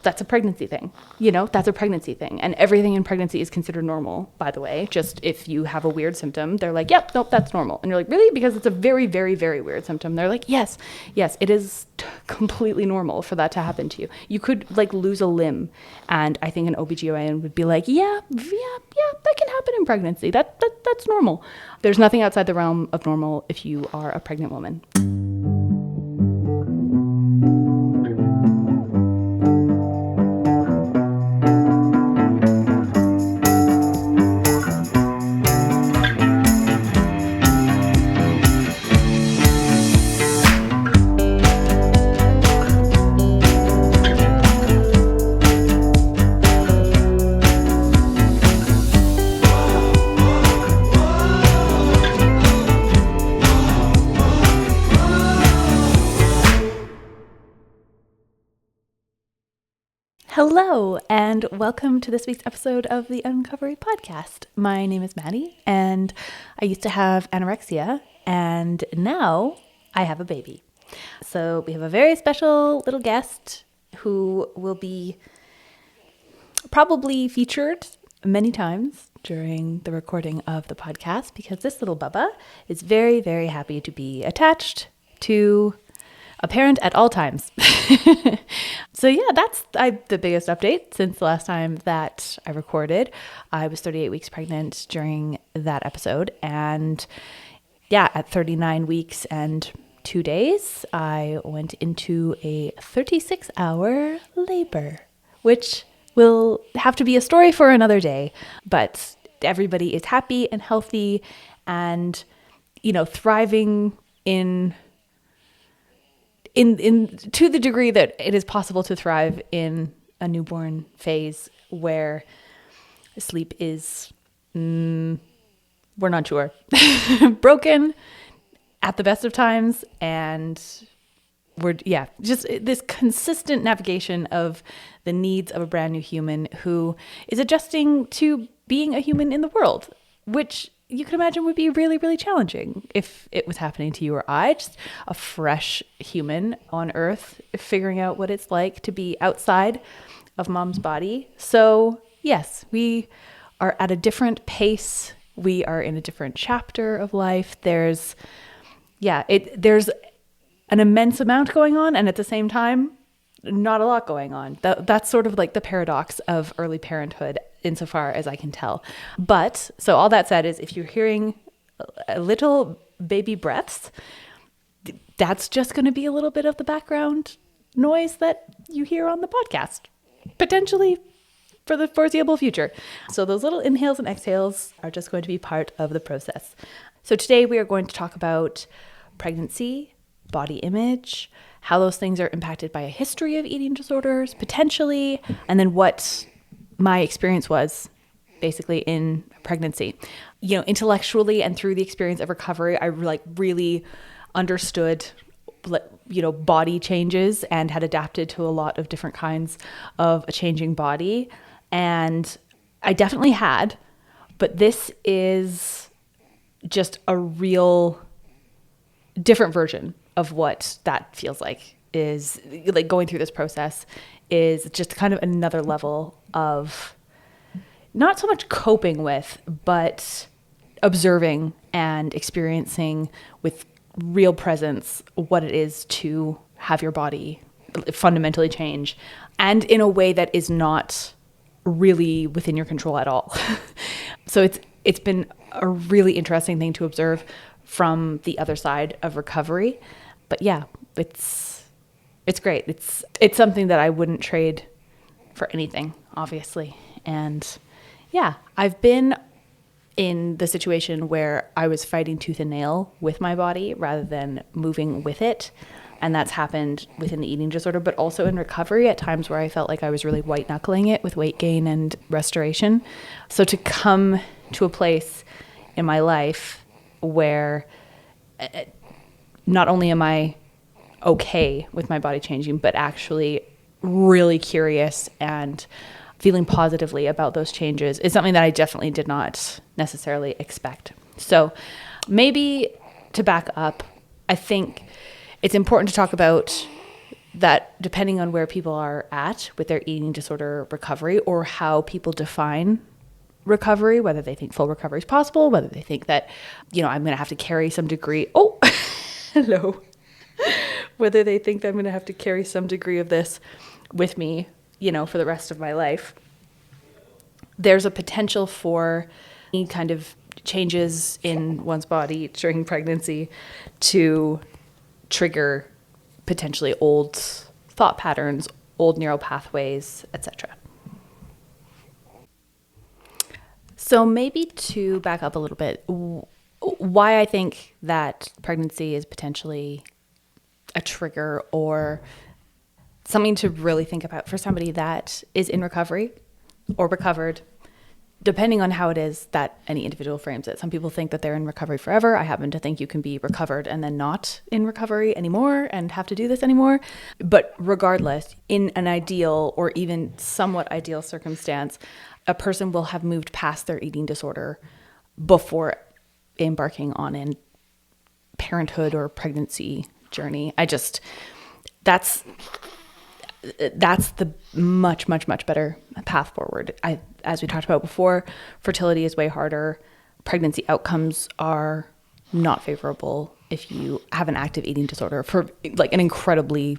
That's a pregnancy thing. That's a pregnancy thing. And everything in pregnancy is considered normal, by the way. Just if you have a weird symptom, they're like, yep, nope, that's normal. And you're like, really? Because it's a very, very, very weird symptom. They're like, yes, it is completely normal for that to happen to you. You could lose a limb. And I think an OBGYN would be like, yeah, that can happen in pregnancy. That's normal. There's nothing outside the realm of normal if you are a pregnant woman. Hello, and welcome to this week's episode of the Uncovery Podcast. My name is Maddie, and I used to have anorexia, and now I have a baby. So we have a very special little guest who will be probably featured many times during the recording of the podcast, because this little bubba is very, very happy to be attached to a parent at all times. So yeah, that's the biggest update since the last time that I recorded. I was 38 weeks pregnant during that episode. And yeah, at 39 weeks and 2 days, I went into a 36-hour labor, which will have to be a story for another day. But everybody is happy and healthy and, thriving in to the degree that it is possible to thrive in a newborn phase where sleep is, we're not sure, broken at the best of times. And just this consistent navigation of the needs of a brand new human who is adjusting to being a human in the world, which you can imagine would be really, really challenging if it was happening to you or I, just a fresh human on earth, figuring out what it's like to be outside of mom's body. So yes, we are at a different pace. We are in a different chapter of life. There's an immense amount going on, and at the same time, not a lot going on. That's sort of like the paradox of early parenthood, insofar as I can tell. But so all that said is, if you're hearing little baby breaths, that's just going to be a little bit of the background noise that you hear on the podcast, potentially for the foreseeable future. So those little inhales and exhales are just going to be part of the process. So today we are going to talk about pregnancy, body image, how those things are impacted by a history of eating disorders, potentially, and then what my experience was basically in pregnancy. Intellectually and through the experience of recovery, I really understood, body changes and had adapted to a lot of different kinds of a changing body. And I definitely had, but this is just a real different version of what that feels like. Is like going through this process is just kind of another level of not so much coping with, but observing and experiencing with real presence what it is to have your body fundamentally change, and in a way that is not really within your control at all. So it's been a really interesting thing to observe from the other side of recovery. But yeah, it's great. It's something that I wouldn't trade for anything, obviously. And yeah, I've been in the situation where I was fighting tooth and nail with my body rather than moving with it. And that's happened within the eating disorder, but also in recovery at times where I felt like I was really white knuckling it with weight gain and restoration. So to come to a place in my life where not only am I okay with my body changing, but actually really curious and feeling positively about those changes is something that I definitely did not necessarily expect. So maybe to back up, I think it's important to talk about that depending on where people are at with their eating disorder recovery, or how people define recovery, whether they think full recovery is possible, whether they think that, I'm going to have to carry some degree. Oh, hello. Whether they think that I'm going to have to carry some degree of this with me, for the rest of my life. There's a potential for any kind of changes in one's body during pregnancy to trigger potentially old thought patterns, old neural pathways, etc. So maybe to back up a little bit, why I think that pregnancy is potentially a trigger or something to really think about for somebody that is in recovery or recovered, depending on how it is that any individual frames it. Some people think that they're in recovery forever. I happen to think you can be recovered and then not in recovery anymore and have to do this anymore. But regardless, in an ideal or even somewhat ideal circumstance, a person will have moved past their eating disorder before embarking on a parenthood or pregnancy journey. That's the much, much, much better path forward. As we talked about before, fertility is way harder. Pregnancy outcomes are not favorable if you have an active eating disorder for like an incredibly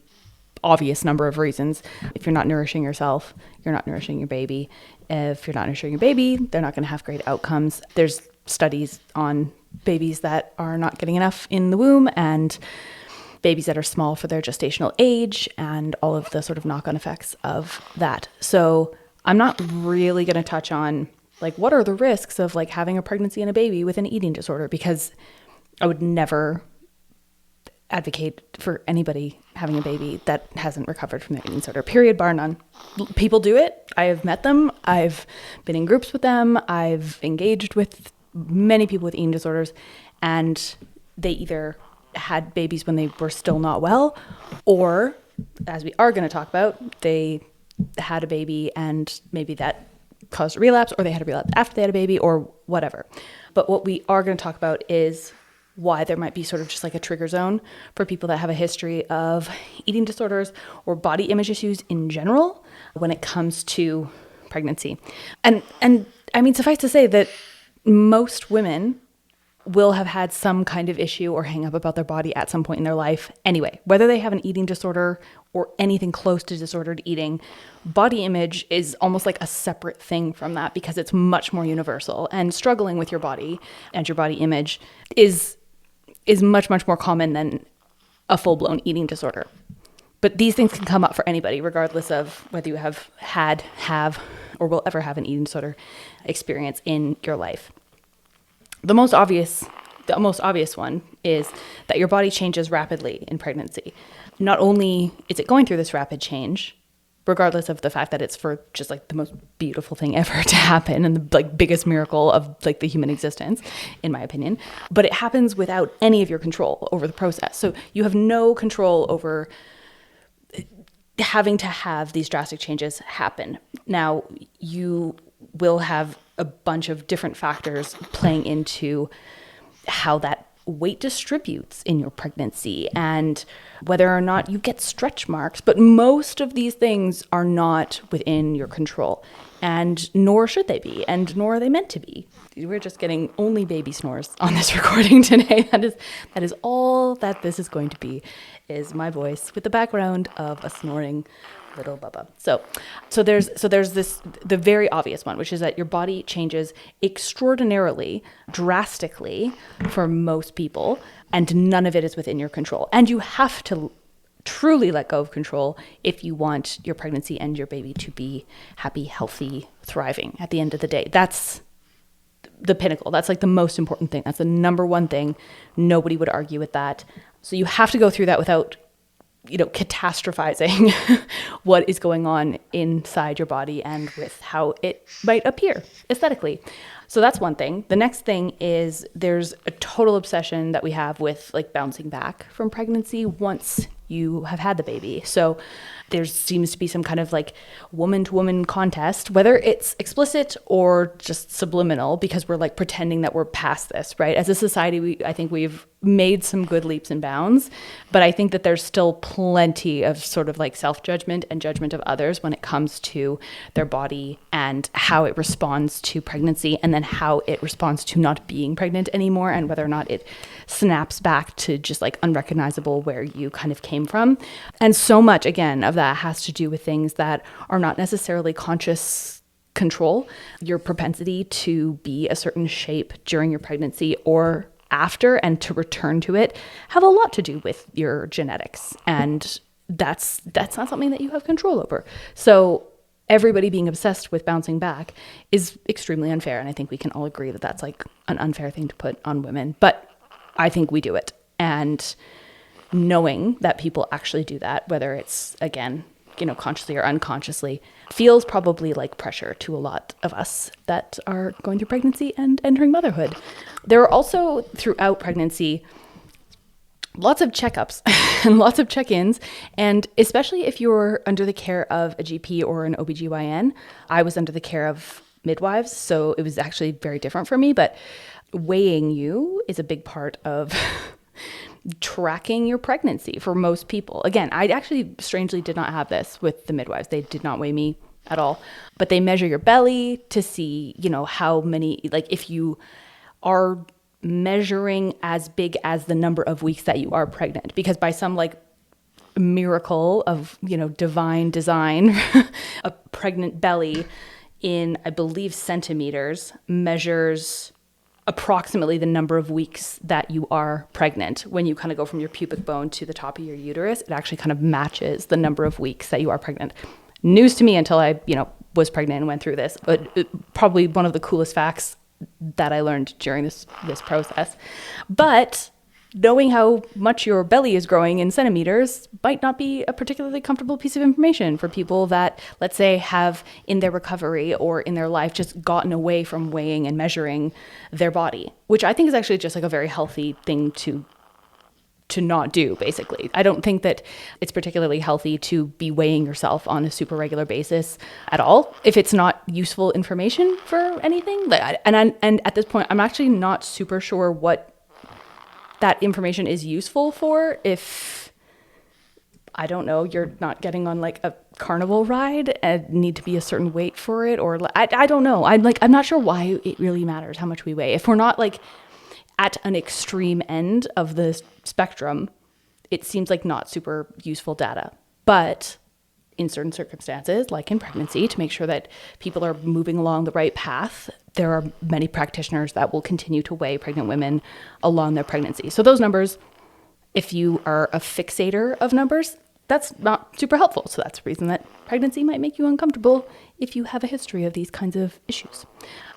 obvious number of reasons. If you're not nourishing yourself, you're not nourishing your baby. If you're not nourishing your baby, they're not going to have great outcomes. There's studies on babies that are not getting enough in the womb and babies that are small for their gestational age and all of the sort of knock-on effects of that. So I'm not really going to touch on like what are the risks of like having a pregnancy and a baby with an eating disorder, because I would never advocate for anybody having a baby that hasn't recovered from their eating disorder, period, bar none. People do it. I have met them. I've been in groups with them. I've engaged with many people with eating disorders, and they either had babies when they were still not well, or, as we are going to talk about, they had a baby and maybe that caused a relapse, or they had a relapse after they had a baby, or whatever. But what we are going to talk about is why there might be sort of just like a trigger zone for people that have a history of eating disorders or body image issues in general when it comes to pregnancy. And I mean, suffice to say that most women will have had some kind of issue or hang up about their body at some point in their life anyway. Whether they have an eating disorder or anything close to disordered eating, body image is almost like a separate thing from that because it's much more universal. And struggling with your body and your body image is much, much more common than a full-blown eating disorder. But these things can come up for anybody, regardless of whether you have, or will ever have an eating disorder experience in your life. The most obvious one is that your body changes rapidly in pregnancy. Not only is it going through this rapid change, regardless of the fact that it's for just like the most beautiful thing ever to happen and the like biggest miracle of like the human existence, in my opinion, but it happens without any of your control over the process. So you have no control over having to have these drastic changes happen. Now, you will have a bunch of different factors playing into how that weight distributes in your pregnancy and whether or not you get stretch marks. But most of these things are not within your control, and nor should they be, and nor are they meant to be. We're just getting only baby snores on this recording today. That is all that this is going to be, is my voice with the background of a snoring little bubba. So there's this, the very obvious one, which is that your body changes extraordinarily, drastically for most people, and none of it is within your control. And you have to truly let go of control if you want your pregnancy and your baby to be happy, healthy, thriving at the end of the day. That's the pinnacle. That's like the most important thing. That's the number one thing. Nobody would argue with that. So you have to go through that without catastrophizing what is going on inside your body and with how it might appear aesthetically. So that's one thing. The next thing is there's a total obsession that we have with like bouncing back from pregnancy once you have had the baby. So there seems to be some kind of like woman-to-woman contest, whether it's explicit or just subliminal, because we're like pretending that we're past this, right? As a society, I think we've made some good leaps and bounds, but I think that there's still plenty of sort of like self-judgment and judgment of others when it comes to their body and how it responds to pregnancy, and then how it responds to not being pregnant anymore, and whether or not it snaps back to just like unrecognizable where you kind of came from. And so much, again, of that has to do with things that are not necessarily conscious control. Your propensity to be a certain shape during your pregnancy or after, and to return to it, have a lot to do with your genetics, and that's not something that you have control over. So everybody being obsessed with bouncing back is extremely unfair, and I think we can all agree that that's like an unfair thing to put on women, but I think we do it. And knowing that people actually do that, whether it's, again, consciously or unconsciously, feels probably like pressure to a lot of us that are going through pregnancy and entering motherhood. There are also, throughout pregnancy, lots of checkups and lots of check-ins. And especially if you're under the care of a GP or an OBGYN, I was under the care of midwives, so it was actually very different for me. But weighing you is a big part of tracking your pregnancy for most people. Again, I actually strangely did not have this with the midwives. They did not weigh me at all, but they measure your belly to see, how many, like if you are measuring as big as the number of weeks that you are pregnant, because by some like miracle of, divine design, a pregnant belly in, I believe, centimeters measures approximately the number of weeks that you are pregnant. When you kind of go from your pubic bone to the top of your uterus, it actually kind of matches the number of weeks that you are pregnant. News to me until I, was pregnant and went through this, but probably one of the coolest facts that I learned during this process. But knowing how much your belly is growing in centimeters might not be a particularly comfortable piece of information for people that, let's say, have in their recovery or in their life just gotten away from weighing and measuring their body, which I think is actually just like a very healthy thing to not do, basically. I don't think that it's particularly healthy to be weighing yourself on a super regular basis at all, if it's not useful information for anything. And at this point, I'm actually not super sure what that information is useful for. If, I don't know, you're not getting on like a carnival ride and need to be a certain weight for it, or I don't know. I'm not sure why it really matters how much we weigh. If we're not like at an extreme end of the spectrum, it seems like not super useful data. But in certain circumstances, like in pregnancy, to make sure that people are moving along the right path, there are many practitioners that will continue to weigh pregnant women along their pregnancy. So those numbers, if you are a fixator of numbers, that's not super helpful. So that's a reason that pregnancy might make you uncomfortable if you have a history of these kinds of issues.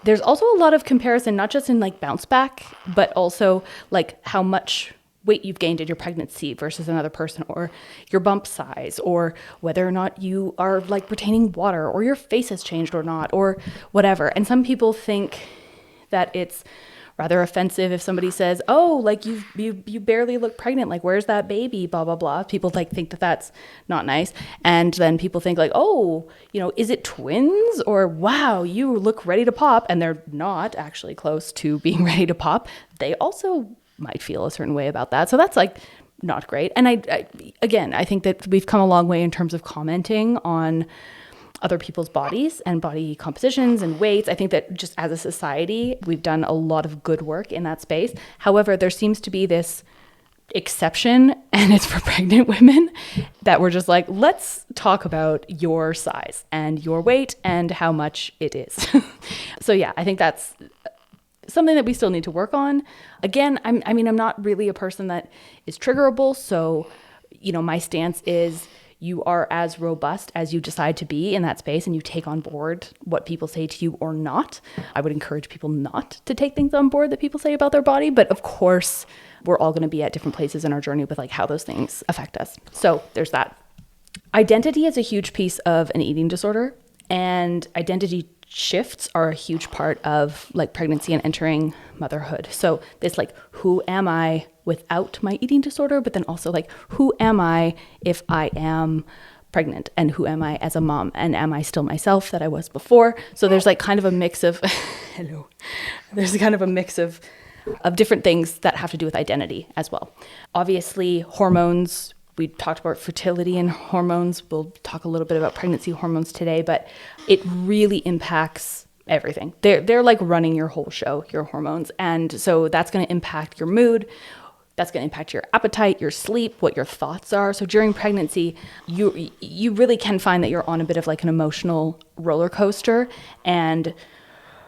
There's also a lot of comparison, not just in like bounce back, but also like how much weight you've gained in your pregnancy versus another person, or your bump size, or whether or not you are like retaining water, or your face has changed or not, or whatever. And some people think that it's rather offensive if somebody says, oh, like you barely look pregnant, like where's that baby, blah, blah, blah. People like think that that's not nice. And then people think like, oh, is it twins? Or wow, you look ready to pop. And they're not actually close to being ready to pop. They also might feel a certain way about that. So that's like not great. And I think that we've come a long way in terms of commenting on other people's bodies and body compositions and weights. I think that just as a society, we've done a lot of good work in that space. However, there seems to be this exception, and it's for pregnant women, that we're just like, let's talk about your size and your weight and how much it is. So yeah, I think that's something that we still need to work on. Again, I'm not really a person that is triggerable. So, my stance is you are as robust as you decide to be in that space, and you take on board what people say to you or not. I would encourage people not to take things on board that people say about their body. But of course, we're all going to be at different places in our journey with like how those things affect us. So there's that. Identity is a huge piece of an eating disorder, and identity shifts are a huge part of like pregnancy and entering motherhood. So this like, who am I without my eating disorder, but then also like, who am I if I am pregnant, and who am I as a mom, and am I still myself that I was before? So there's like kind of a mix of there's kind of a mix of of different things that have to do with identity as well. Obviously, hormones, we talked about fertility and hormones. We'll talk a little bit about pregnancy hormones today, but it really impacts everything. They're like running your whole show, your hormones. And so that's going to impact your mood. That's going to impact your appetite, your sleep, what your thoughts are. So during pregnancy, you really can find that you're on a bit of like an emotional roller coaster. And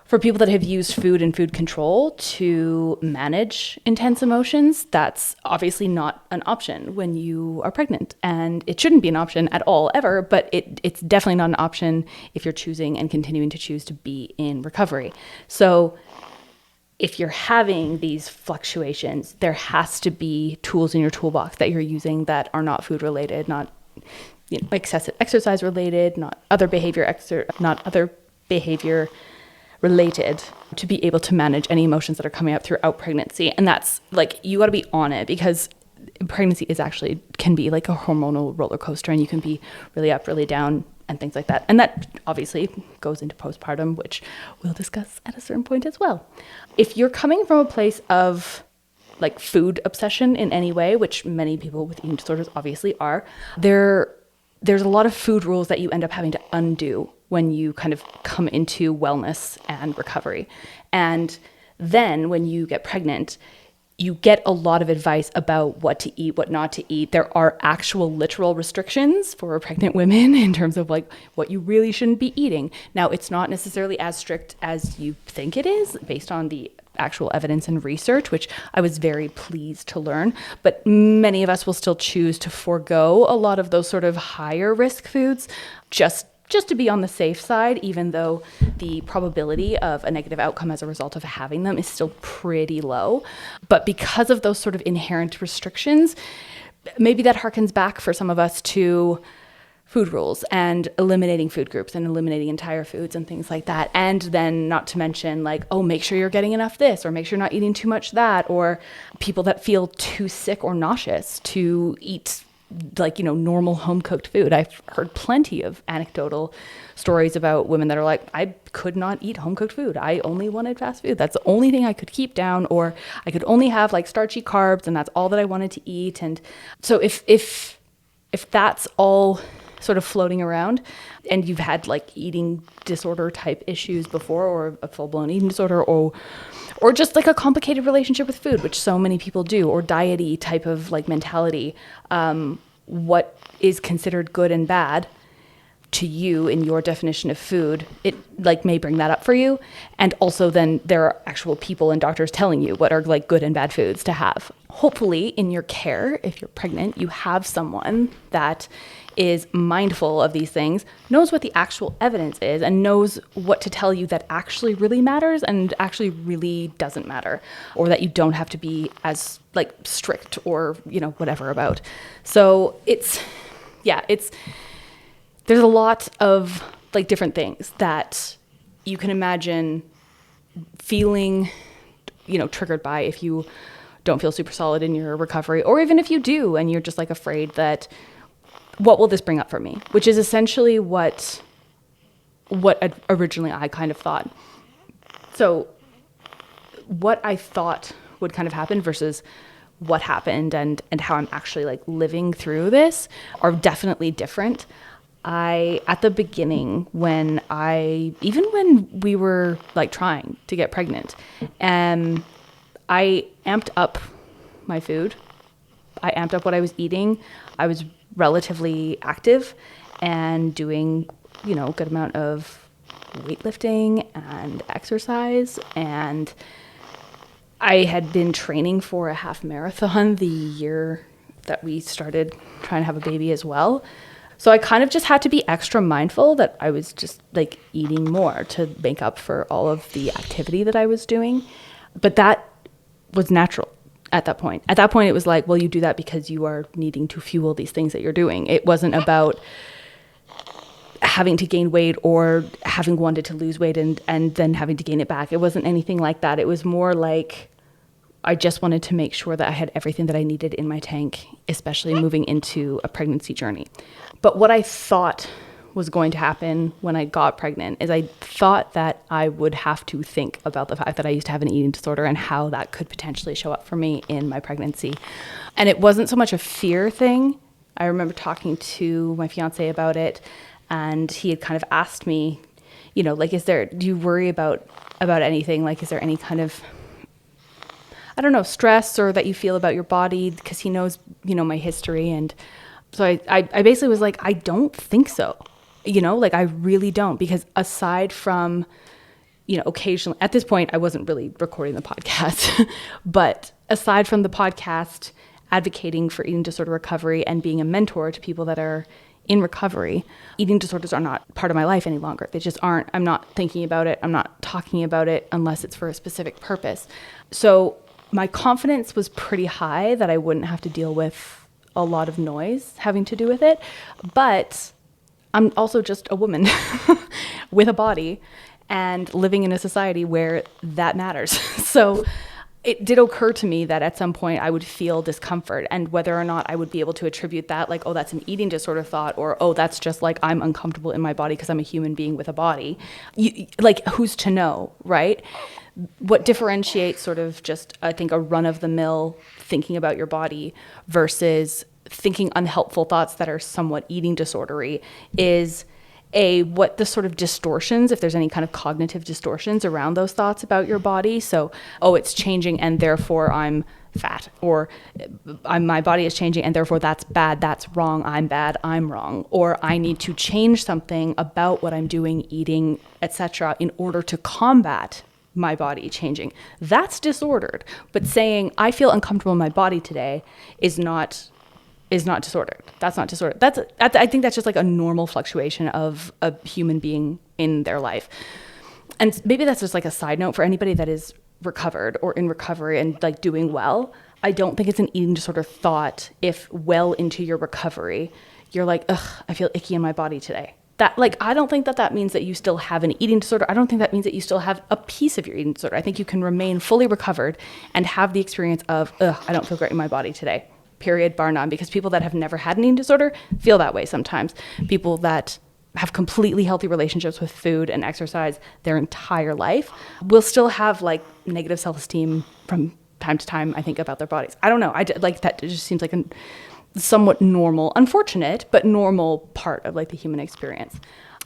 for people that have used food and food control to manage intense emotions, that's obviously not an option when you are pregnant. And it shouldn't be an option at all, ever, but it's definitely not an option if you're choosing and continuing to choose to be in recovery. So if you're having these fluctuations, there has to be tools in your toolbox that you're using that are not food related, not excessive exercise related, not other behavior related, to be able to manage any emotions that are coming up throughout pregnancy. And that's like, you got to be on it, because pregnancy can be like a hormonal roller coaster, and you can be really up, really down, and things like that. And that obviously goes into postpartum, which we'll discuss at a certain point as well. If you're coming from a place of like food obsession in any way, which many people with eating disorders obviously are, there's a lot of food rules that you end up having to undo when you kind of come into wellness and recovery. And then when you get pregnant, you get a lot of advice about what to eat, what not to eat. There are actual literal restrictions for pregnant women in terms of like what you really shouldn't be eating. Now, it's not necessarily as strict as you think it is based on the actual evidence and research, which I was very pleased to learn. But many of us will still choose to forego a lot of those sort of higher risk foods just to be on the safe side, even though the probability of a negative outcome as a result of having them is still pretty low. But because of those sort of inherent restrictions, maybe that harkens back for some of us to food rules and eliminating food groups and eliminating entire foods and things like that. And then not to mention like, oh, make sure you're getting enough this, or make sure you're not eating too much that, or people that feel too sick or nauseous to eat like, normal home cooked food. I've heard plenty of anecdotal stories about women that are like, I could not eat home cooked food. I only wanted fast food. That's the only thing I could keep down, or I could only have like starchy carbs, and that's all that I wanted to eat. And so if that's all sort of floating around, and you've had like eating disorder type issues before, or a full-blown eating disorder, or just like a complicated relationship with food, which so many people do, or diety type of like mentality, what is considered good and bad to you in your definition of food, it like may bring that up for you. And also then there are actual people and doctors telling you what are like good and bad foods to have. Hopefully in your care, if you're pregnant, you have someone that is mindful of these things, knows what the actual evidence is, and knows what to tell you that actually really matters and actually really doesn't matter, or that you don't have to be as like strict or, whatever about. So there's a lot of like different things that you can imagine feeling, triggered by if you don't feel super solid in your recovery, or even if you do and you're just like afraid that, what will this bring up for me? Which is essentially what originally I kind of thought. So what I thought would kind of happen versus what happened and how I'm actually like living through this are definitely different. At the beginning, when we were like trying to get pregnant, I amped up my food. I amped up what I was eating. I was relatively active and doing, a good amount of weightlifting and exercise. And I had been training for a half marathon the year that we started trying to have a baby as well. So I kind of just had to be extra mindful that I was just like eating more to make up for all of the activity that I was doing. But that was natural. At that point, it was like, well, you do that because you are needing to fuel these things that you're doing. It wasn't about having to gain weight or having wanted to lose weight and then having to gain it back. It wasn't anything like that. It was more like I just wanted to make sure that I had everything that I needed in my tank, especially moving into a pregnancy journey. But what I thought was going to happen when I got pregnant is I thought that I would have to think about the fact that I used to have an eating disorder and how that could potentially show up for me in my pregnancy. And it wasn't so much a fear thing. I remember talking to my fiance about it, and he had kind of asked me, you know, like, do you worry about anything? Like, is there any kind of, I don't know, stress or that you feel about your body? Because he knows, you know, my history. And so I basically was like, I don't think so. You know, like, I really don't, because aside from, you know, occasionally, at this point, I wasn't really recording the podcast, but aside from the podcast, advocating for eating disorder recovery and being a mentor to people that are in recovery, eating disorders are not part of my life any longer. They just aren't. I'm not thinking about it. I'm not talking about it unless it's for a specific purpose. So my confidence was pretty high that I wouldn't have to deal with a lot of noise having to do with it. But I'm also just a woman with a body and living in a society where that matters. So it did occur to me that at some point I would feel discomfort, and whether or not I would be able to attribute that, like, oh, that's an eating disorder thought, or, oh, that's just like I'm uncomfortable in my body because I'm a human being with a body. Like, who's to know, right? What differentiates sort of just, I think, a run-of-the-mill thinking about your body versus thinking unhelpful thoughts that are somewhat eating disordery is what the sort of distortions, if there's any kind of cognitive distortions around those thoughts about your body. So, oh, it's changing and therefore I'm fat, or my body is changing and therefore that's bad, that's wrong, I'm bad, I'm wrong, or I need to change something about what I'm doing, eating, etc., in order to combat my body changing. That's disordered. But saying I feel uncomfortable in my body today is not disordered. That's not disordered. I think that's just like a normal fluctuation of a human being in their life. And maybe that's just like a side note for anybody that is recovered or in recovery and like doing well. I don't think it's an eating disorder thought if well into your recovery, you're like, ugh, I feel icky in my body today. That, like, I don't think that means that you still have an eating disorder. I don't think that means that you still have a piece of your eating disorder. I think you can remain fully recovered and have the experience of, ugh, I don't feel great in my body today. Period, bar none. Because people that have never had an eating disorder feel that way sometimes. People that have completely healthy relationships with food and exercise their entire life will still have like negative self-esteem from time to time, I think, about their bodies. I don't know. Like, that just seems like a somewhat normal, unfortunate, but normal part of like the human experience.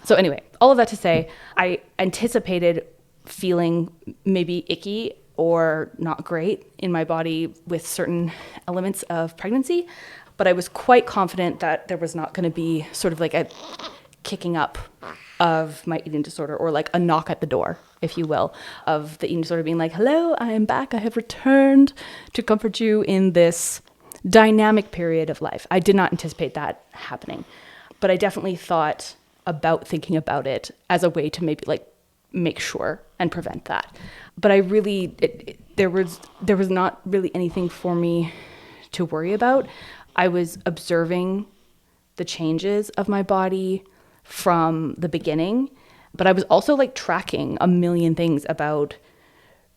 So anyway, all of that to say, I anticipated feeling maybe icky or not great in my body with certain elements of pregnancy, but I was quite confident that there was not going to be sort of like a kicking up of my eating disorder, or like a knock at the door, if you will, of the eating disorder being like, hello, I am back. I have returned to comfort you in this dynamic period of life. I did not anticipate that happening, but I definitely thought about thinking about it as a way to maybe like make sure and prevent that. But I really, there was not really anything for me to worry about. I was observing the changes of my body from the beginning, but I was also like tracking a million things about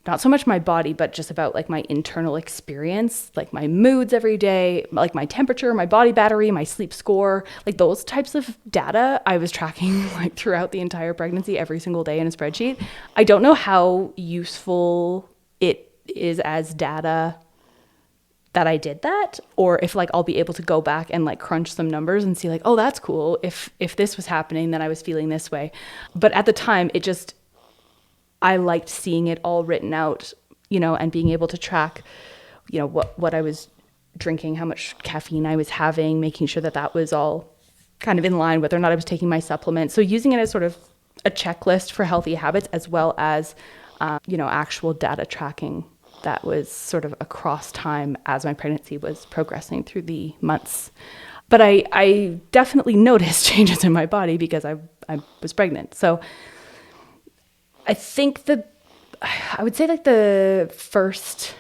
not so much my body, but just about like my internal experience, like my moods every day, like my temperature, my body battery, my sleep score, like those types of data I was tracking like throughout the entire pregnancy, every single day in a spreadsheet. I don't know how useful it is as data that I did that, or if like I'll be able to go back and like crunch some numbers and see like, oh, that's cool. If this was happening, then I was feeling this way. But at the time, I liked seeing it all written out, you know, and being able to track, you know, what I was drinking, how much caffeine I was having, making sure that was all kind of in line, whether or not I was taking my supplements. So using it as sort of a checklist for healthy habits, as well as, you know, actual data tracking that was sort of across time as my pregnancy was progressing through the months. But I definitely noticed changes in my body because I was pregnant. So I think I would say like the first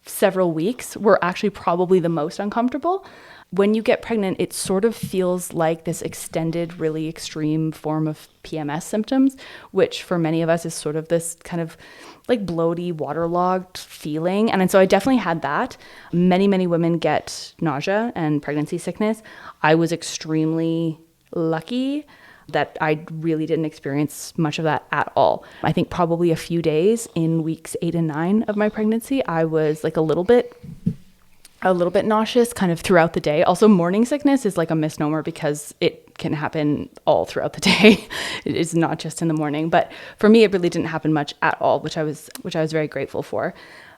several weeks were actually probably the most uncomfortable. When you get pregnant, it sort of feels like this extended, really extreme form of PMS symptoms, which for many of us is sort of this kind of like bloaty, waterlogged feeling. And so I definitely had that. Many, many women get nausea and pregnancy sickness. I was extremely lucky that I really didn't experience much of that at all. I think probably a few days in weeks 8 and 9 of my pregnancy, I was like a little bit nauseous kind of throughout the day. Also, morning sickness is like a misnomer because it can happen all throughout the day. It is not just in the morning. But for me, it really didn't happen much at all, which I was very grateful for.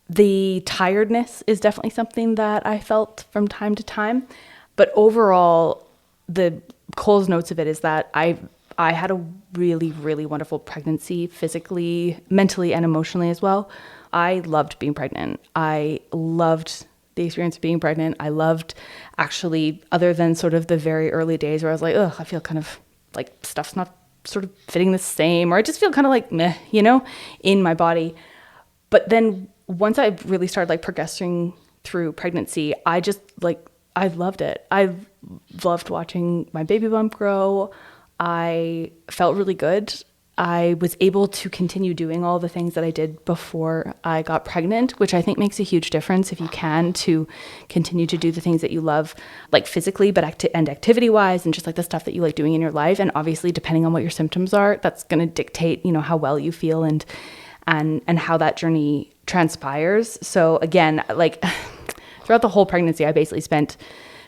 The tiredness is definitely something that I felt from time to time. But overall, the Cole's notes of it is that I had a really, really wonderful pregnancy, physically, mentally, and emotionally as well. I loved being pregnant. I loved the experience of being pregnant. I loved actually, other than sort of the very early days where I was like, ugh, I feel kind of like stuff's not sort of fitting the same, or I just feel kind of like meh, in my body. But then once I really started like progressing through pregnancy, I loved it. I loved watching my baby bump grow. I felt really good. I was able to continue doing all the things that I did before I got pregnant, which I think makes a huge difference if you can, to continue to do the things that you love, like physically, but and activity wise, and just like the stuff that you like doing in your life. And obviously, depending on what your symptoms are, that's going to dictate, how well you feel and how that journey transpires. So again, like throughout the whole pregnancy, I basically spent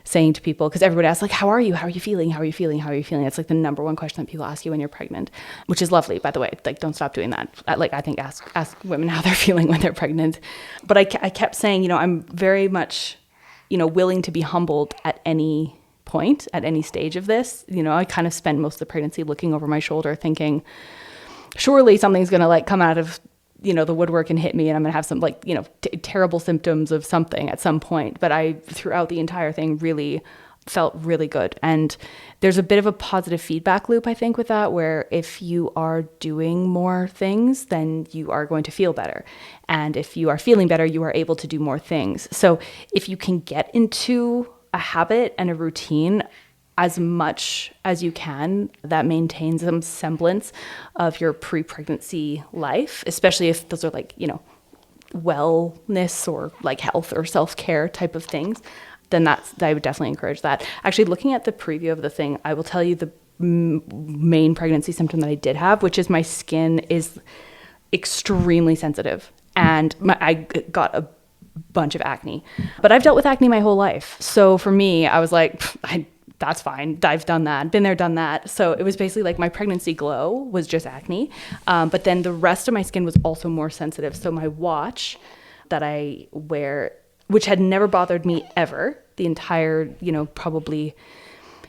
saying to people, because everybody asks like, how are you? How are you feeling? How are you feeling? How are you feeling? It's like the number one question that people ask you when you're pregnant, which is lovely, by the way. Like, don't stop doing that. Like, I think ask women how they're feeling when they're pregnant. But I kept saying, I'm very much, willing to be humbled at any point, at any stage of this. I kind of spent most of the pregnancy looking over my shoulder thinking, surely something's going to like come out of the woodwork and hit me, and I'm going to have some like, terrible symptoms of something at some point. But I, throughout the entire thing, really felt really good. And there's a bit of a positive feedback loop, I think, with that, where if you are doing more things, then you are going to feel better. And if you are feeling better, you are able to do more things. So if you can get into a habit and a routine as much as you can that maintains some semblance of your pre-pregnancy life, especially if those are like, wellness or like health or self-care type of things, then I would definitely encourage that. Actually, looking at the preview of the thing, I will tell you the main pregnancy symptom that I did have, which is my skin is extremely sensitive. And I got a bunch of acne. But I've dealt with acne my whole life. So for me, I was like, that's fine. I've done that. Been there, done that. So it was basically like my pregnancy glow was just acne. But then the rest of my skin was also more sensitive. So my watch that I wear, which had never bothered me ever, the entire, probably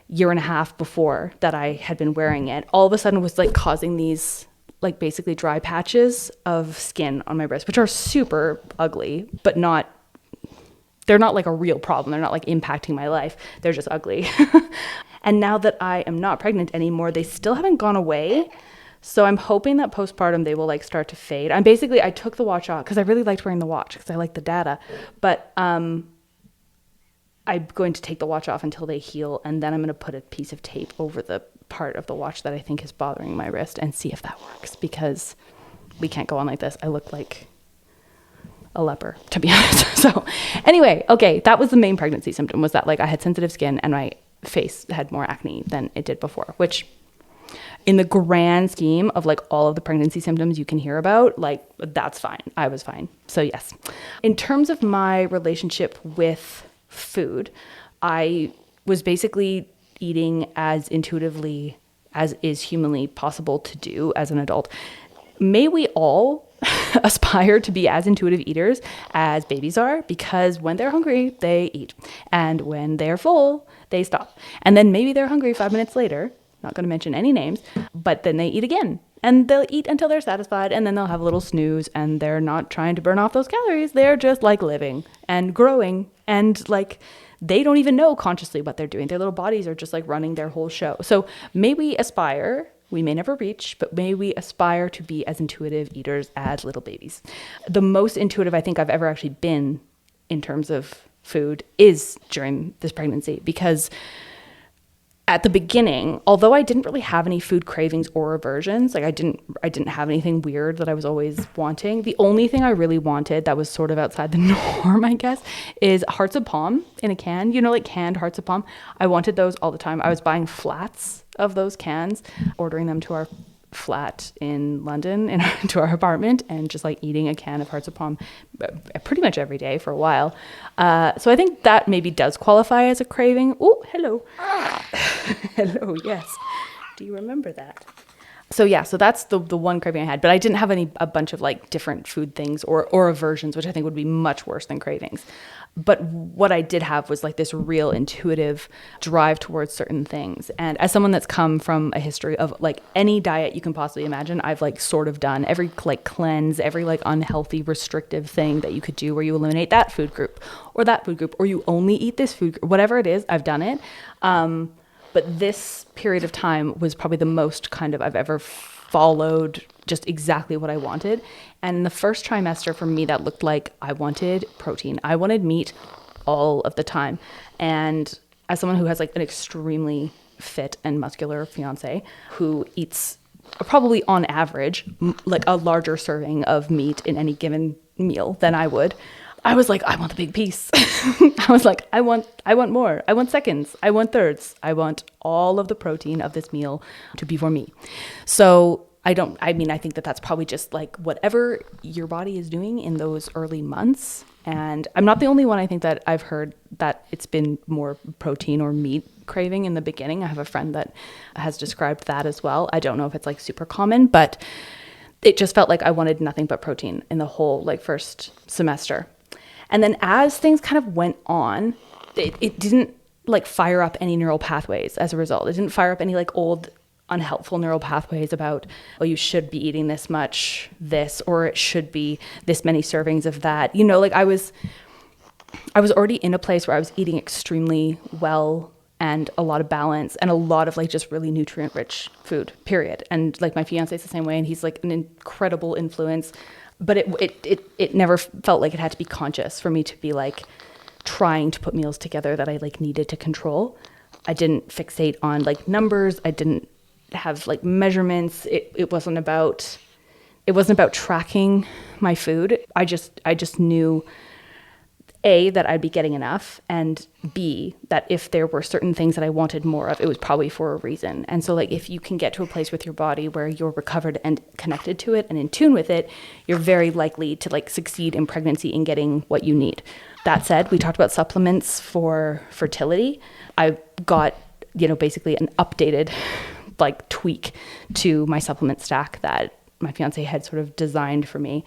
year and a half before that I had been wearing it, all of a sudden was like causing these like basically dry patches of skin on my wrist, which are super ugly, but they're not like a real problem. They're not like impacting my life. They're just ugly. And now that I am not pregnant anymore, they still haven't gone away. So I'm hoping that postpartum, they will like start to fade. I took the watch off because I really liked wearing the watch because I like the data. But I'm going to take the watch off until they heal. And then I'm going to put a piece of tape over the part of the watch that I think is bothering my wrist and see if that works, because we can't go on like this. I look like a leper, to be honest. So anyway, okay, that was the main pregnancy symptom, was that like I had sensitive skin and my face had more acne than it did before, which in the grand scheme of like all of the pregnancy symptoms you can hear about, like that's fine. I was fine. So yes. In terms of my relationship with food, I was basically eating as intuitively as is humanly possible to do as an adult. May we all aspire to be as intuitive eaters as babies are, because when they're hungry, they eat. And when they're full, they stop. And then maybe they're hungry 5 minutes later, not going to mention any names, but then they eat again. And they'll eat until they're satisfied, and then they'll have a little snooze, and they're not trying to burn off those calories. They're just like living and growing, and like they don't even know consciously what they're doing. Their little bodies are just like running their whole show. So may we aspire, we may never reach, but may we aspire to be as intuitive eaters as little babies. The most intuitive I think I've ever actually been in terms of food is during this pregnancy, because at the beginning, although I didn't really have any food cravings or aversions, like I didn't have anything weird that I was always wanting. The only thing I really wanted that was sort of outside the norm, I guess, is hearts of palm in a can, like canned hearts of palm. I wanted those all the time. I was buying flats of those cans, ordering them to our flat in London to our apartment, and just like eating a can of hearts of palm pretty much every day for a while. So I think that maybe does qualify as a craving. Oh, hello. Hello, yes. Do you remember that? So yeah, so that's the one craving I had, but I didn't have a bunch of like different food things or aversions, which I think would be much worse than cravings. But what I did have was like this real intuitive drive towards certain things. And as someone that's come from a history of like any diet you can possibly imagine, I've like sort of done every like cleanse, every like unhealthy, restrictive thing that you could do where you eliminate that food group, or you only eat this food group, whatever it is, I've done it. But this period of time was probably the most kind of I've ever followed just exactly what I wanted. And in the first trimester for me, that looked like I wanted protein. I wanted meat all of the time. And as someone who has like an extremely fit and muscular fiance who eats probably on average like a larger serving of meat in any given meal than I would, I was like, I want the big piece. I was like, I want more. I want seconds. I want thirds. I want all of the protein of this meal to be for me. So I think that that's probably just like whatever your body is doing in those early months. And I'm not the only one. I think that I've heard that it's been more protein or meat craving in the beginning. I have a friend that has described that as well. I don't know if it's like super common, but it just felt like I wanted nothing but protein in the whole like first semester. And then as things kind of went on, it didn't like fire up any neural pathways as a result. It didn't fire up any like old unhelpful neural pathways about, oh, you should be eating this much this, or it should be this many servings of that. Like I was already in a place where I was eating extremely well and a lot of balance and a lot of like just really nutrient rich food, period. And like my fiance's the same way, and he's like an incredible influence. But it never felt like it had to be conscious for me to be like trying to put meals together that I like needed to control. I didn't fixate on like numbers. I didn't have like measurements. It wasn't about tracking my food. I just knew A, that I'd be getting enough, and B, that if there were certain things that I wanted more of, it was probably for a reason. And so like if you can get to a place with your body where you're recovered and connected to it and in tune with it, you're very likely to like succeed in pregnancy in getting what you need. That said, we talked about supplements for fertility. I got, basically an updated like tweak to my supplement stack that my fiance had sort of designed for me.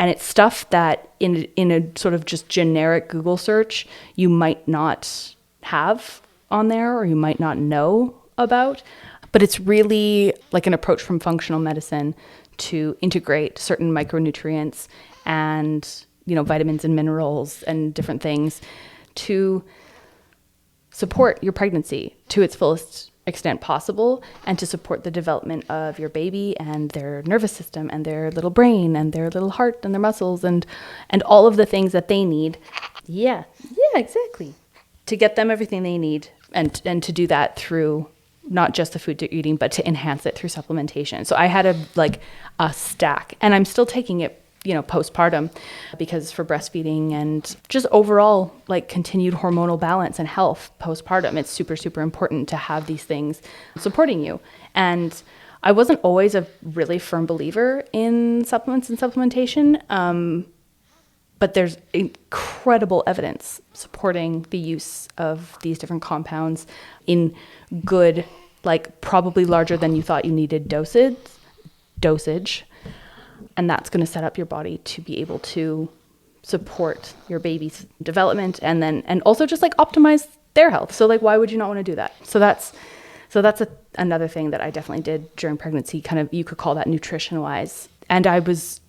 And it's stuff that in a sort of just generic Google search, you might not have on there or you might not know about. But it's really like an approach from functional medicine to integrate certain micronutrients and, vitamins and minerals and different things to support your pregnancy to its fullest extent possible, and to support the development of your baby and their nervous system and their little brain and their little heart and their muscles and all of the things that they need. Yeah, exactly. To get them everything they need, and to do that through not just the food they're eating, but to enhance it through supplementation. So I had a stack, and I'm still taking it, postpartum, because for breastfeeding and just overall like continued hormonal balance and health postpartum, it's super, super important to have these things supporting you. And I wasn't always a really firm believer in supplements and supplementation, but there's incredible evidence supporting the use of these different compounds in good, like probably larger than you thought you needed dosage. And that's going to set up your body to be able to support your baby's development and also just like optimize their health. So like, why would you not want to do that? So that's another thing that I definitely did during pregnancy, kind of, you could call that nutrition wise. And I was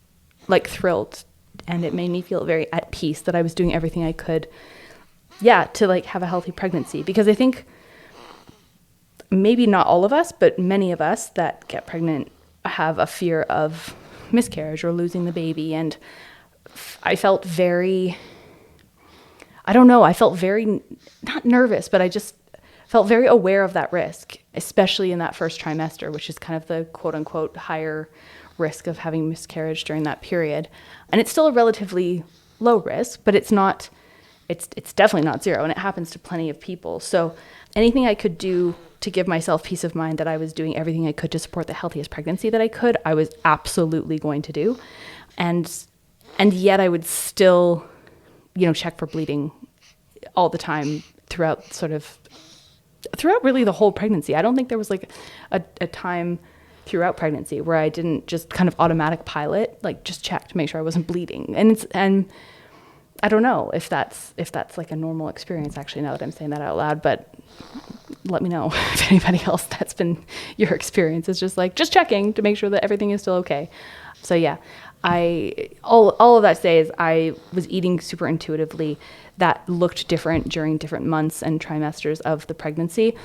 like thrilled, and it made me feel very at peace that I was doing everything I could, to like have a healthy pregnancy. Because I think maybe not all of us, but many of us that get pregnant have a fear of miscarriage or losing the baby. And I felt very, not nervous, but I just felt very aware of that risk, especially in that first trimester, which is kind of the quote unquote higher risk of having miscarriage during that period. And it's still a relatively low risk, but it's definitely not zero, and it happens to plenty of people. So anything I could do to give myself peace of mind that I was doing everything I could to support the healthiest pregnancy that I could, I was absolutely going to do. And yet I would still, check for bleeding all the time throughout really the whole pregnancy. I don't think there was like a time throughout pregnancy where I didn't just kind of automatic pilot, like just check to make sure I wasn't bleeding. And I don't know if that's like a normal experience, actually, now that I'm saying that out loud, but let me know if anybody else that's been your experience is just checking to make sure that everything is still okay. So yeah, all of that to say is I was eating super intuitively. That looked different during different months and trimesters of the pregnancy.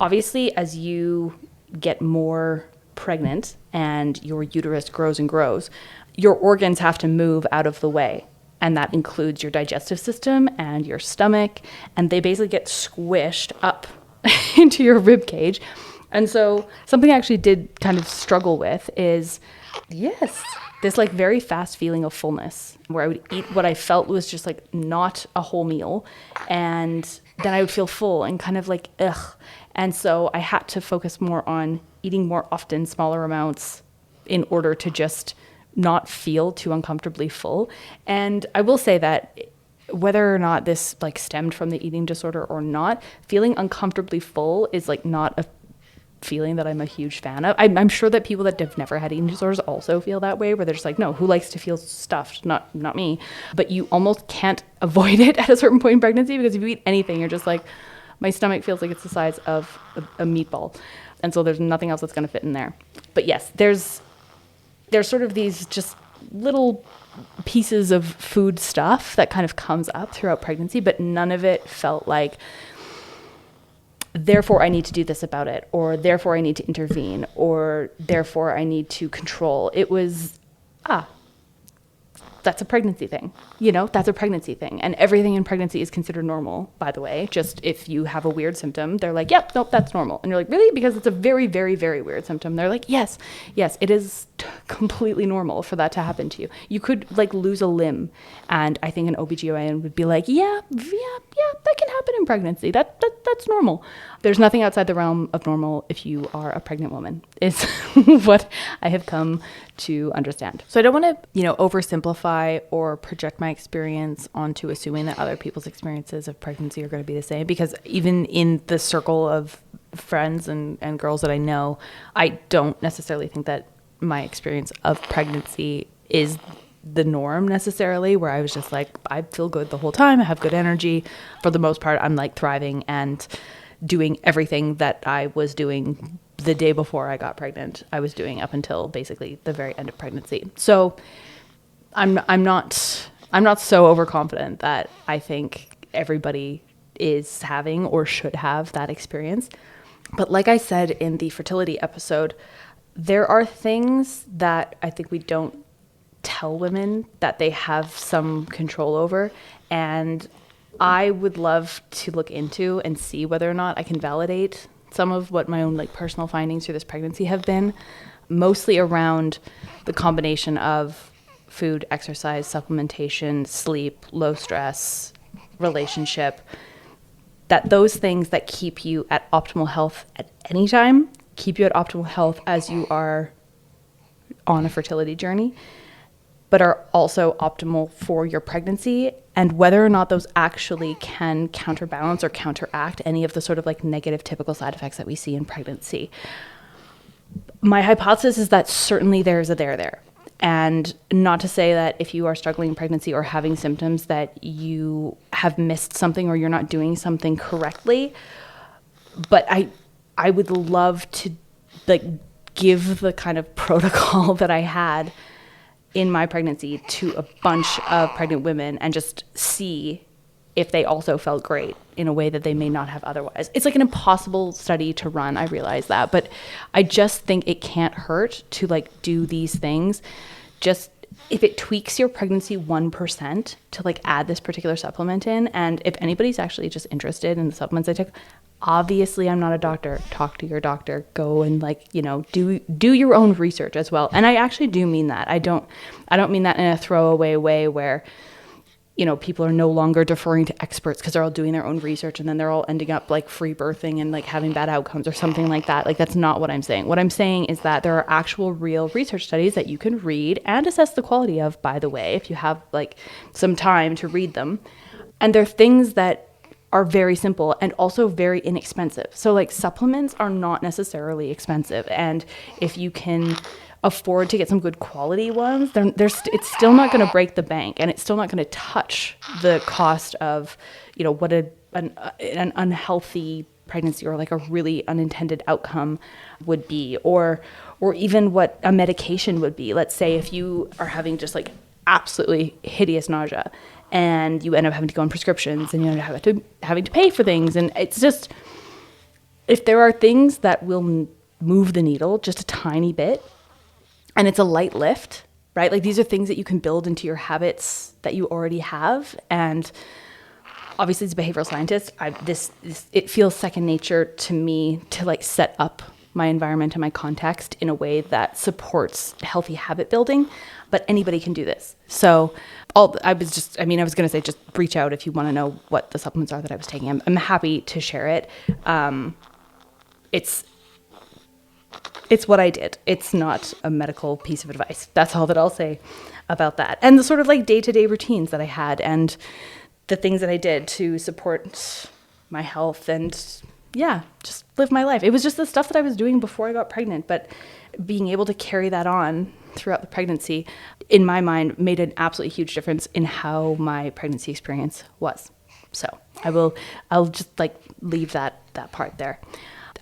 Obviously, as you get more pregnant and your uterus grows and grows, your organs have to move out of the way. And that includes your digestive system and your stomach. And they basically get squished up into your rib cage. And so something I actually did kind of struggle with is, this like very fast feeling of fullness where I would eat what I felt was just like not a whole meal. And then I would feel full and kind of like, ugh. And so I had to focus more on eating more often, smaller amounts in order to just not feel too uncomfortably full. And I will say that whether or not this like stemmed from the eating disorder or not, feeling uncomfortably full is like not a feeling that I'm a huge fan of. I'm sure that people that have never had eating disorders also feel that way, where they're just like, no, who likes to feel stuffed? Not me. But you almost can't avoid it at a certain point in pregnancy, because if you eat anything, you're just like, my stomach feels like it's the size of a meatball. And so there's nothing else that's going to fit in there. But yes, there's sort of these just little pieces of food stuff that kind of comes up throughout pregnancy, but none of it felt like, therefore I need to do this about it, or therefore I need to intervene, or therefore I need to control. It was, that's a pregnancy thing. That's a pregnancy thing. And everything in pregnancy is considered normal, by the way. Just if you have a weird symptom, they're like, yep, nope, that's normal. And you're like, really? Because it's a very, very, very weird symptom. They're like, yes, it is completely normal for that to happen to you. You could like lose a limb. And I think an OBGYN would be like, yeah, that can happen in pregnancy. That's normal. There's nothing outside the realm of normal if you are a pregnant woman, is what I have come to understand. So I don't want to, oversimplify or project my experience onto assuming that other people's experiences of pregnancy are going to be the same, because even in the circle of friends and girls that I know, I don't necessarily think that my experience of pregnancy is the norm necessarily, where I was just like, I feel good the whole time. I have good energy. For the most part, I'm like thriving and doing everything that I was doing the day before I got pregnant. I was doing up until basically the very end of pregnancy. So I'm not so overconfident that I think everybody is having or should have that experience. But like I said in the fertility episode, there are things that I think we don't tell women that they have some control over. And I would love to look into and see whether or not I can validate some of what my own like personal findings through this pregnancy have been, mostly around the combination of food, exercise, supplementation, sleep, low stress, relationship, that those things that keep you at optimal health at any time, keep you at optimal health as you are on a fertility journey, but are also optimal for your pregnancy, and whether or not those actually can counterbalance or counteract any of the sort of like negative typical side effects that we see in pregnancy. My hypothesis is that certainly there's a there. And not to say that if you are struggling in pregnancy or having symptoms that you have missed something or you're not doing something correctly, but I would love to like give the kind of protocol that I had in my pregnancy to a bunch of pregnant women and just see if they also felt great in a way that they may not have otherwise. It's like an impossible study to run, I realize that, but I just think it can't hurt to like do these things. Just if it tweaks your pregnancy 1% to like add this particular supplement in, and if anybody's actually just interested in the supplements I took, Obviously, I'm not a doctor. Talk to your doctor. Go and do your own research as well. And I actually do mean that. I don't mean that in a throwaway way where, people are no longer deferring to experts because they're all doing their own research and then they're all ending up like free birthing and like having bad outcomes or something like that. Like, that's not what I'm saying. What I'm saying is that there are actual real research studies that you can read and assess the quality of, by the way, if you have like some time to read them. And they're things that are very simple and also very inexpensive. So like supplements are not necessarily expensive. And if you can afford to get some good quality ones, it's still not going to break the bank, and it's still not going to touch the cost of, what an unhealthy pregnancy or like a really unintended outcome would be, or even what a medication would be. Let's say if you are having just like absolutely hideous nausea and you end up having to go on prescriptions and you end up having to pay for things. And it's just, if there are things that will move the needle just a tiny bit, and it's a light lift, right? Like, these are things that you can build into your habits that you already have. And obviously, as a behavioral scientist, it feels second nature to me to like set up my environment and my context in a way that supports healthy habit building. But anybody can do this. So I was going to say, just reach out if you want to know what the supplements are that I was taking. I'm happy to share it. It's what I did. It's not a medical piece of advice. That's all that I'll say about that. And the sort of like day-to-day routines that I had and the things that I did to support my health and just live my life. It was just the stuff that I was doing before I got pregnant, but being able to carry that on throughout the pregnancy, in my mind, made an absolutely huge difference in how my pregnancy experience was. So I'll just like leave that part there.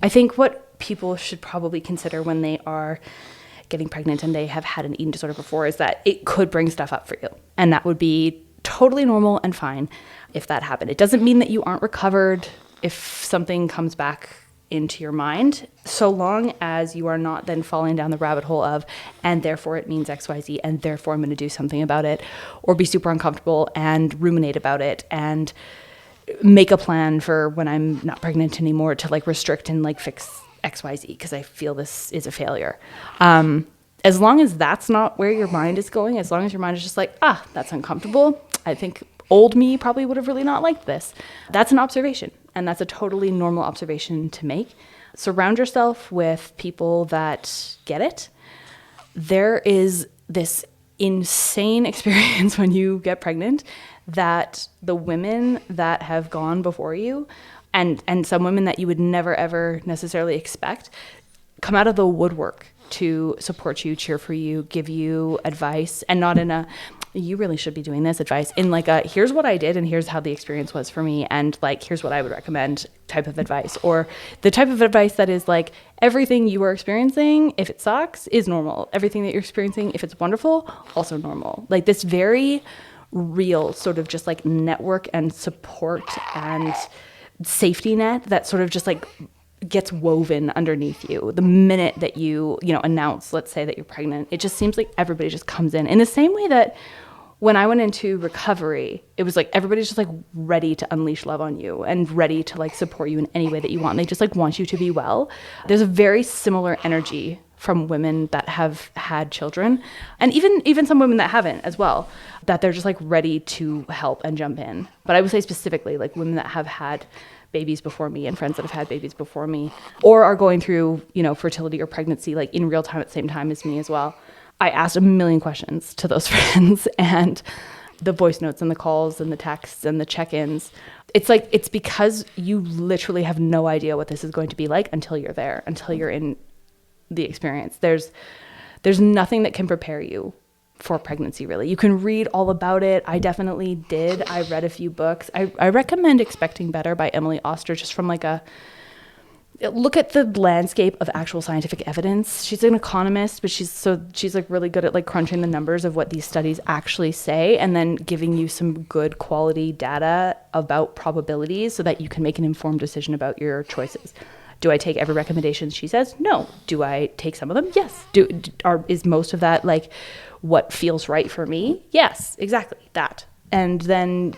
I think what people should probably consider when they are getting pregnant and they have had an eating disorder before is that it could bring stuff up for you. And that would be totally normal and fine if that happened. It doesn't mean that you aren't recovered if something comes back into your mind, so long as you are not then falling down the rabbit hole of, and therefore it means XYZ, and therefore I'm going to do something about it, or be super uncomfortable and ruminate about it and make a plan for when I'm not pregnant anymore to like restrict and like fix XYZ because I feel this is a failure. As long as that's not where your mind is going, as long as your mind is just like, that's uncomfortable, I think old me probably would have really not liked this. That's an observation, and that's a totally normal observation to make. Surround yourself with people that get it. There is this insane experience when you get pregnant that the women that have gone before you, and some women that you would never, ever necessarily expect, come out of the woodwork to support you, cheer for you, give you advice, and not in a, you really should be doing this advice, in like a, here's what I did and here's how the experience was for me, and like, here's what I would recommend type of advice. Or the type of advice that is like, everything you are experiencing, if it sucks, is normal. Everything that you're experiencing, if it's wonderful, also normal. Like this very real sort of just like network and support and safety net that sort of just like gets woven underneath you the minute that you announce, let's say, that you're pregnant. It just seems like everybody just comes in the same way that when I went into recovery, it was like everybody's just like ready to unleash love on you and ready to like support you in any way that you want. They just like want you to be well. There's a very similar energy from women that have had children, and even some women that haven't as well, that they're just like ready to help and jump in. But I would say specifically like women that have had babies before me and friends that have had babies before me, or are going through, fertility or pregnancy, like in real time at the same time as me as well. I asked a million questions to those friends, and the voice notes and the calls and the texts and the check-ins. It's like, it's because you literally have no idea what this is going to be like until you're there, until you're in the experience. There's nothing that can prepare you for pregnancy, really. You can read all about it. I definitely did. I read a few books. I recommend Expecting Better by Emily Oster, just from like a look at the landscape of actual scientific evidence. She's an economist, but she's like really good at like crunching the numbers of what these studies actually say, and then giving you some good quality data about probabilities so that you can make an informed decision about your choices. Do I take every recommendation she says? No. Do I take some of them? Yes. Is most of that like what feels right for me? Yes, exactly that. And then,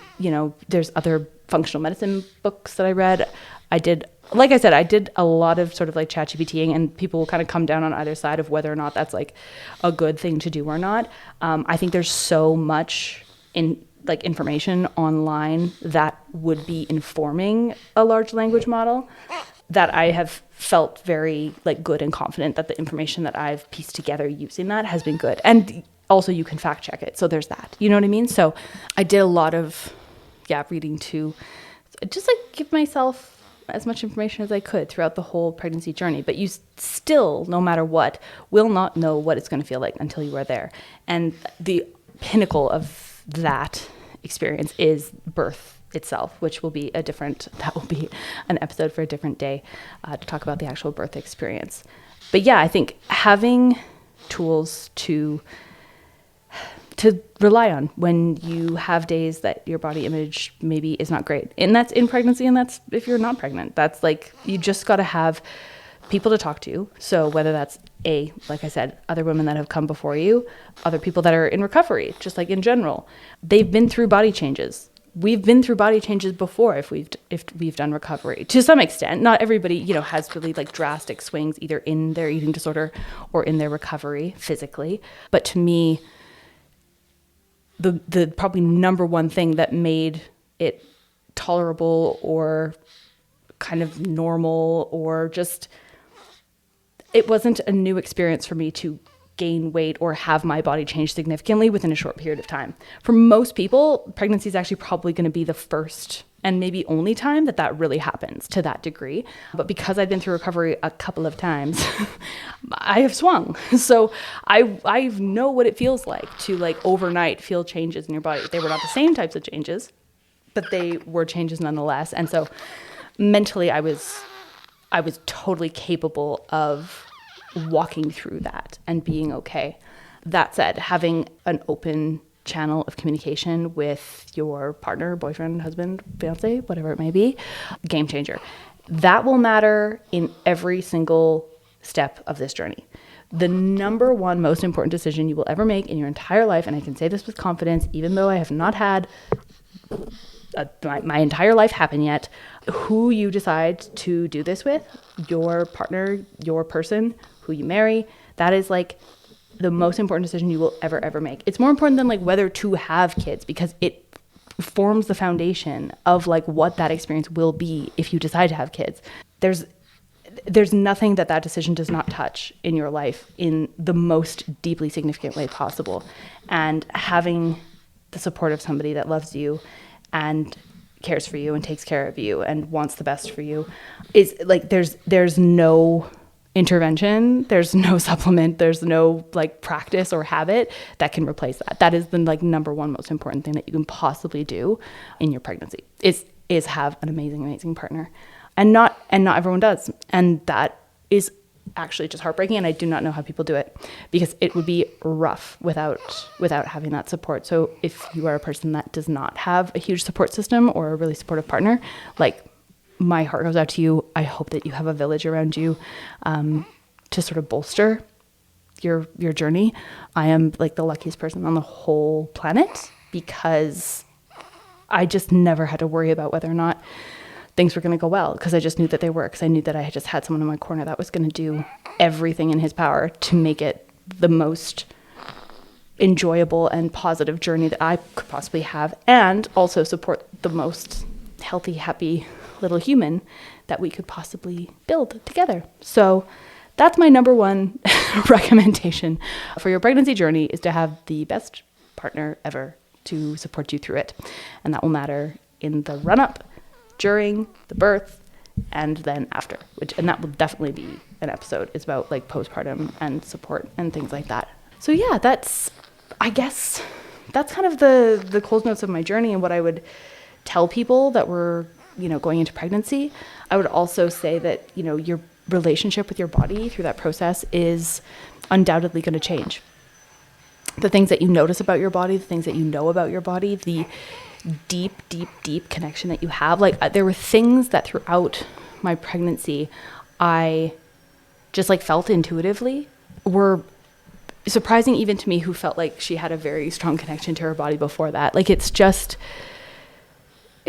there's other functional medicine books that I read. I did like I said, I did a lot of sort of like ChatGPTing, and people will kind of come down on either side of whether or not that's like a good thing to do or not. I think there's so much information online that would be informing a large language model that I have felt very like good and confident that the information that I've pieced together using that has been good. And also you can fact check it. So there's that, you know what I mean? So I did a lot of, reading to just like give myself as much information as I could throughout the whole pregnancy journey. But you still, no matter what, will not know what it's going to feel like until you are there. And the pinnacle of that experience is birth itself, which will be that will be an episode for a different day to talk about the actual birth experience. But yeah, I think having tools to rely on when you have days that your body image maybe is not great. And that's in pregnancy, and that's if you're not pregnant. That's like, you just got to have people to talk to. So whether that's like I said, other women that have come before you, other people that are in recovery, just like in general, they've been through body changes. We've been through body changes before if we've done recovery to some extent. Not everybody, has really like drastic swings either in their eating disorder or in their recovery physically. But to me, the probably number one thing that made it tolerable or kind of normal, or just, it wasn't a new experience for me to gain weight or have my body change significantly within a short period of time. For most people, pregnancy is actually probably going to be the first and maybe only time that really happens to that degree. But because I've been through recovery a couple of times, I have swung. So I know what it feels like to like overnight feel changes in your body. They were not the same types of changes, but they were changes nonetheless. And so mentally I was totally capable of walking through that and being okay. That said, having an open channel of communication with your partner, boyfriend, husband, fiance, whatever it may be, game changer. That will matter in every single step of this journey. The number one most important decision you will ever make in your entire life, and I can say this with confidence, even though I have not had my entire life happen yet, who you decide to do this with, your partner, your person, who you marry, that is like the most important decision you will ever make. It's more important than like whether to have kids, because it forms the foundation of like what that experience will be if you decide to have kids. There's nothing that decision does not touch in your life in the most deeply significant way possible. And having the support of somebody that loves you and cares for you and takes care of you and wants the best for you is like, there's no intervention, there's no supplement, there's no like practice or habit that can replace that. That is the like number one most important thing that you can possibly do in your pregnancy is have an amazing partner. And not everyone does. And that is actually just heartbreaking, and I do not know how people do it, because it would be rough without having that support. So if you are a person that does not have a huge support system or a really supportive partner, like, my heart goes out to you. I hope that you have a village around you to sort of bolster your journey. I am like the luckiest person on the whole planet, because I just never had to worry about whether or not things were going to go well, because I just knew that they were, because I knew that I had just had someone in my corner that was going to do everything in his power to make it the most enjoyable and positive journey that I could possibly have, and also support the most healthy, happy little human that we could possibly build together. So that's my number one recommendation for your pregnancy journey, is to have the best partner ever to support you through it. And that will matter in the run-up, during the birth, and then after, and that will definitely be an episode. It's about like postpartum and support and things like that. So yeah, I guess that's kind of the close notes of my journey and what I would tell people that were, going into pregnancy. I would also say that, your relationship with your body through that process is undoubtedly going to change. The things that you notice about your body, the things that you know about your body, the deep connection that you have. Like, there were things that throughout my pregnancy I just like felt intuitively were surprising even to me, who felt like she had a very strong connection to her body before that. Like, it's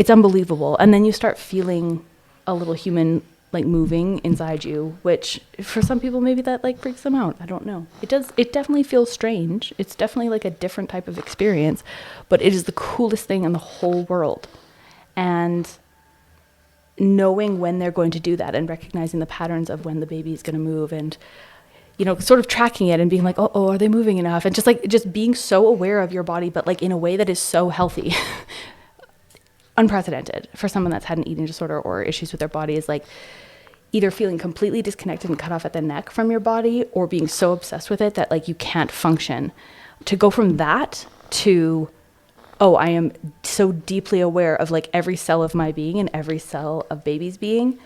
unbelievable. And then you start feeling a little human like moving inside you, which for some people maybe that like freaks them out. I don't know. It definitely feels strange. It's definitely like a different type of experience, but it is the coolest thing in the whole world. And knowing when they're going to do that and recognizing the patterns of when the baby is going to move, and sort of tracking it and being like, oh, are they moving enough? And just being so aware of your body, but like in a way that is so healthy. Unprecedented for someone that's had an eating disorder or issues with their body, is like either feeling completely disconnected and cut off at the neck from your body, or being so obsessed with it that like you can't function. To go from that to, oh, I am so deeply aware of like every cell of my being and every cell of baby's being,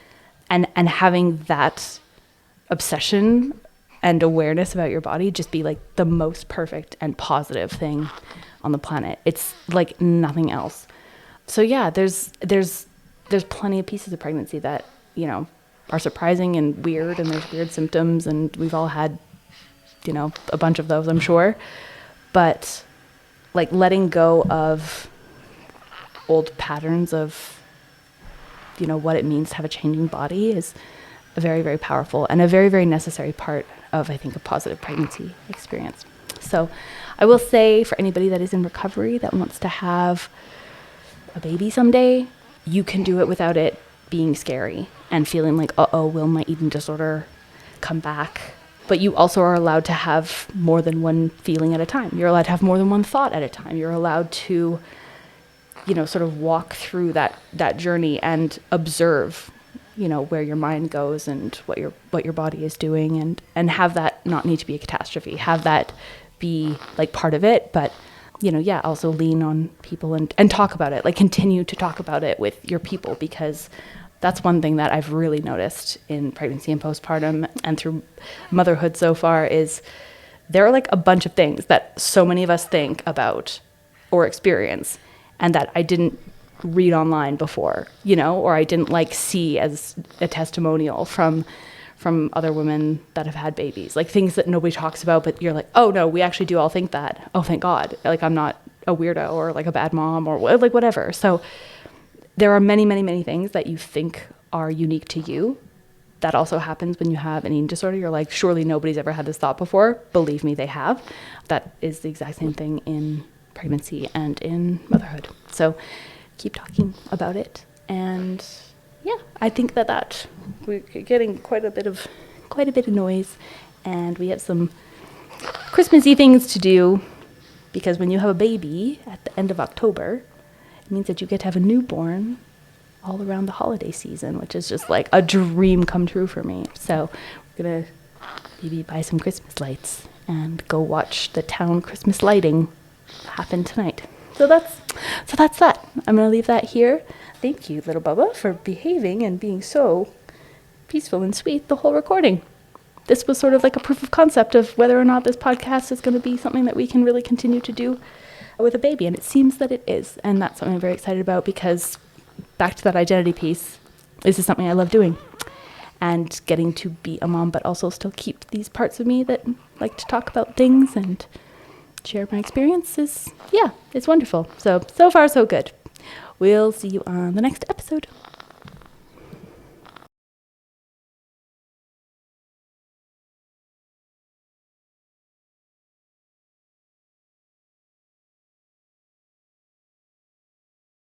and having that obsession and awareness about your body just be like the most perfect and positive thing on the planet. It's like nothing else. So yeah, there's plenty of pieces of pregnancy that, are surprising and weird, and there's weird symptoms, and we've all had, a bunch of those, I'm sure. But like letting go of old patterns of, what it means to have a changing body is a very, very powerful and a very, very necessary part of, I think, a positive pregnancy experience. So I will say, for anybody that is in recovery that wants to have a baby someday, you can do it without it being scary and feeling like, will my eating disorder come back? But you also are allowed to have more than one feeling at a time. You're allowed to have more than one thought at a time. You're allowed to, sort of walk through that journey and observe, where your mind goes and what your body is doing, and have that not need to be a catastrophe. Have that be like part of it, but also lean on people and talk about it, like continue to talk about it with your people, because that's one thing that I've really noticed in pregnancy and postpartum and through motherhood so far, is there are like a bunch of things that so many of us think about or experience, and that I didn't read online before, or I didn't like see as a testimonial from other women that have had babies, like things that nobody talks about, but you're like, oh no, we actually do all think that. Oh, thank God. Like I'm not a weirdo or like a bad mom or like whatever. So there are many, many, many things that you think are unique to you. That also happens when you have an eating disorder. You're like, surely nobody's ever had this thought before. Believe me, they have. That is the exact same thing in pregnancy and in motherhood. So keep talking about it. And yeah, I think that we're getting quite a bit of noise, and we have some Christmassy things to do, because when you have a baby at the end of October, it means that you get to have a newborn all around the holiday season, which is just like a dream come true for me. So we're gonna maybe buy some Christmas lights and go watch the town Christmas lighting happen tonight. So that's that. I'm gonna leave that here. Thank you, little Bubba, for behaving and being so peaceful and sweet the whole recording. This was sort of like a proof of concept of whether or not this podcast is going to be something that we can really continue to do with a baby. And it seems that it is. And that's something I'm very excited about, because back to that identity piece, this is something I love doing. And getting to be a mom, but also still keep these parts of me that like to talk about things and share my experiences. Yeah, it's wonderful. So far, so good. We'll see you on the next episode.